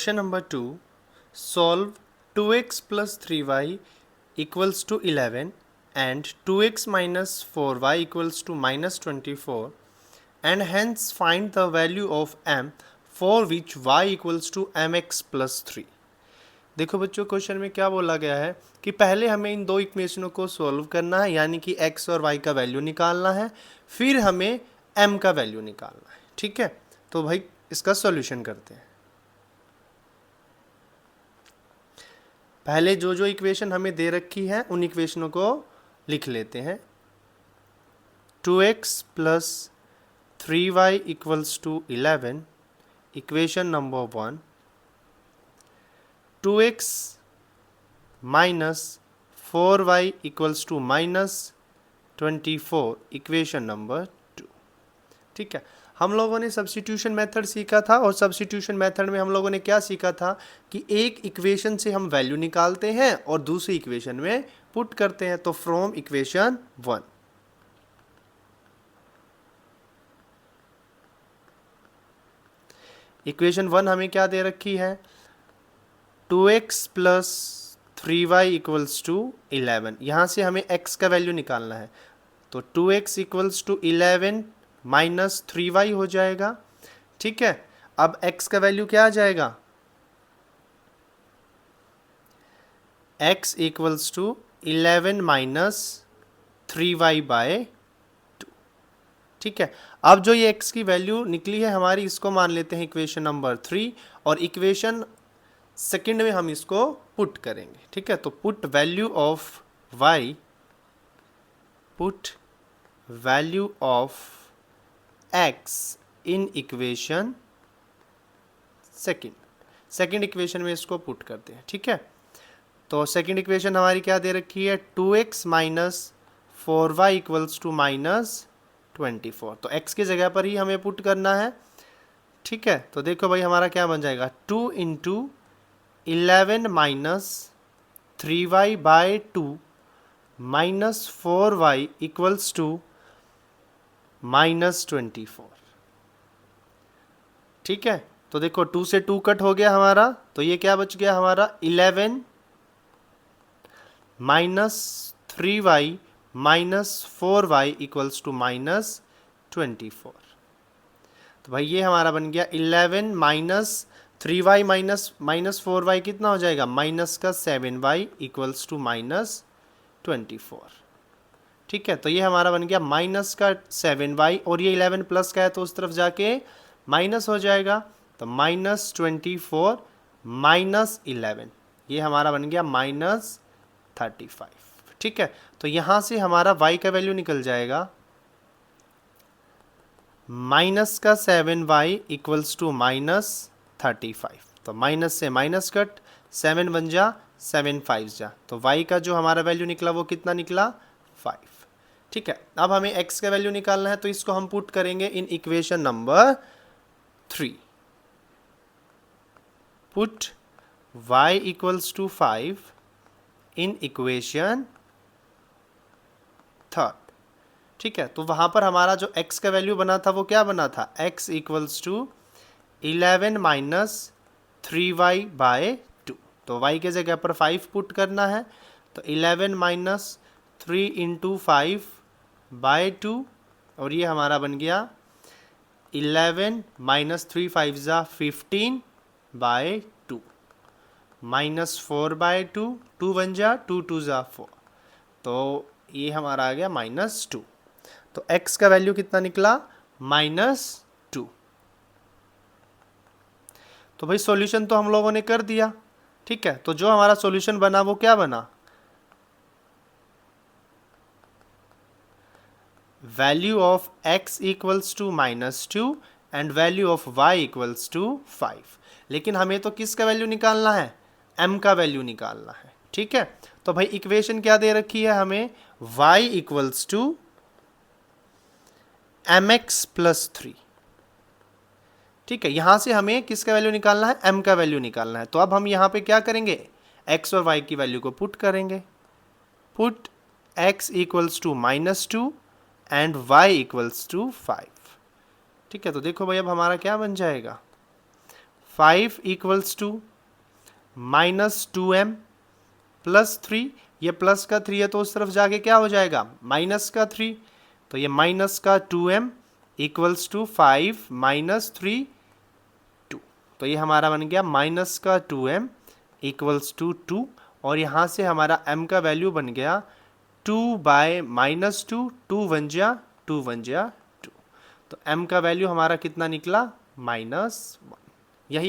Question number 2. Solve 2x plus 3y equals to 11 and 2x minus 4y equals to minus 24 and hence find the value of m for which y equals to mx plus 3. देखो बच्चों, question में क्या बोला गया है कि पहले हमें इन दो इक्वेशनों को सॉल्व करना है, यानी कि x और y का वैल्यू निकालना है, फिर हमें m का वैल्यू निकालना है। ठीक है, तो भाई इसका सॉल्यूशन करते हैं। पहले जो जो इक्वेशन हमें दे रखी है उन इक्वेशनों को लिख लेते हैं। 2x plus 3y equals to 11, equation number 1। 2x minus 4y equals to minus 24, equation number 2। ठीक है, हम लोगों ने सब्स्टिट्यूशन मेथड सीखा था और सब्स्टिट्यूशन मेथड में हम लोगों ने क्या सीखा था कि एक इक्वेशन से हम वैल्यू निकालते हैं और दूसरी इक्वेशन में पुट करते हैं। तो फ्रॉम इक्वेशन 1, इक्वेशन 1 हमें क्या दे रखी है, 2x plus 3y equals to 11। यहाँ से हमें x का वैल्यू निकालना है, तो 2x equals to 11 minus 3y हो जाएगा। ठीक है, अब x का वैल्यू क्या आ जाएगा, x equals to 11 minus 3y by 2। ठीक है, अब जो ये x की वैल्यू निकली है हमारी, इसको मान लेते हैं इक्वेशन नंबर 3 और इक्वेशन सेकंड में हम इसको पुट करेंगे। ठीक है, तो put value of y, put value of x in equation second equation में इसको पुट करते हैं। ठीक है, तो सेकंड इक्वेशन हमारी क्या दे रखी है, 2x minus 4y equals to minus 24। तो x की जगह पर ही हमें पुट करना है। ठीक है, तो देखो भाई हमारा क्या बन जाएगा, 2 into 11 minus 3y by 2 minus 4y equals to minus 24। ठीक है, तो देखो 2 से 2 कट हो गया हमारा, तो ये क्या बच गया हमारा, 11 minus 3y minus 4y equals to minus 24। तो भाई ये हमारा बन गया 11 माइनस 3y माइनस 4y कितना हो जाएगा, माइनस का 7y इक्वल्स टू माइनस 24। ठीक है, तो ये हमारा बन गया माइनस का 7y और ये 11 प्लस का है तो उस तरफ जाके माइनस हो जाएगा, तो माइनस 24 माइनस 11, ये हमारा बन गया माइनस 35। ठीक है, तो यहाँ से हमारा y का वैल्यू निकल जाएगा माइनस का 7y इक्वल्स टू माइनस 35। तो माइनस से माइनस कट, 7 बन जा 7 5 जा, तो y का जो हमारा वैल्यू निकला वो कितना निकला, 5। ठीक है, अब हमें x का वैल्यू निकालना है, तो इसको हम पुट करेंगे in equation number 3। Put y equals to 5 in equation 3। ठीक है, तो वहां पर हमारा जो x का वैल्यू बना था वो क्या बना था, x equals to 11 minus 3y by 2। तो y के जगह पर 5 पुट करना है, तो 11 माइनस 3 इंटू 5 बाय 2, और ये हमारा बन गया 11 माइनस 3 5 जा 15 बाय 2 माइनस 4 बाय 2, 2 बन जा 2 2 जा 4, तो ये हमारा आ गया माइनस 2। तो x का वैल्यू कितना निकला, माइनस 2। तो भाई सॉल्यूशन तो हम लोगों ने कर दिया। ठीक है, तो जो हमारा सॉल्यूशन बना वो क्या बना, value of x equals to minus 2 and value of y equals to 5। लेकिन हमें तो किसका वैल्यू निकालना है, m का वैल्यू निकालना है। ठीक है, तो भाई इक्वेशन क्या दे रखी है हमें, y equals to mx plus 3। ठीक है, यहां से हमें किसका वैल्यू निकालना है, m का वैल्यू निकालना है। तो अब हम यहां पे क्या करेंगे, x और y की वैल्यू को पुट करेंगे। Put x equals to minus 2 and y equals to 5। ठीक है, तो देखो भाई अब हमारा क्या बन जाएगा, 5 equals to minus 2m plus 3, ये प्लस का 3 है तो उस तरफ जाके क्या हो जाएगा माइनस का 3, तो ये माइनस का 2m इक्वल्स टू 5 माइनस 3 2, तो ये हमारा बन गया माइनस का 2m इक्वल्स टू 2, और यहाँ से हमारा m का वैल्यू बन गया 2 बाय माइनस 2, 2 वन जा 2 वन जा 2, तो m का वैल्यू हमारा कितना निकला -1। यही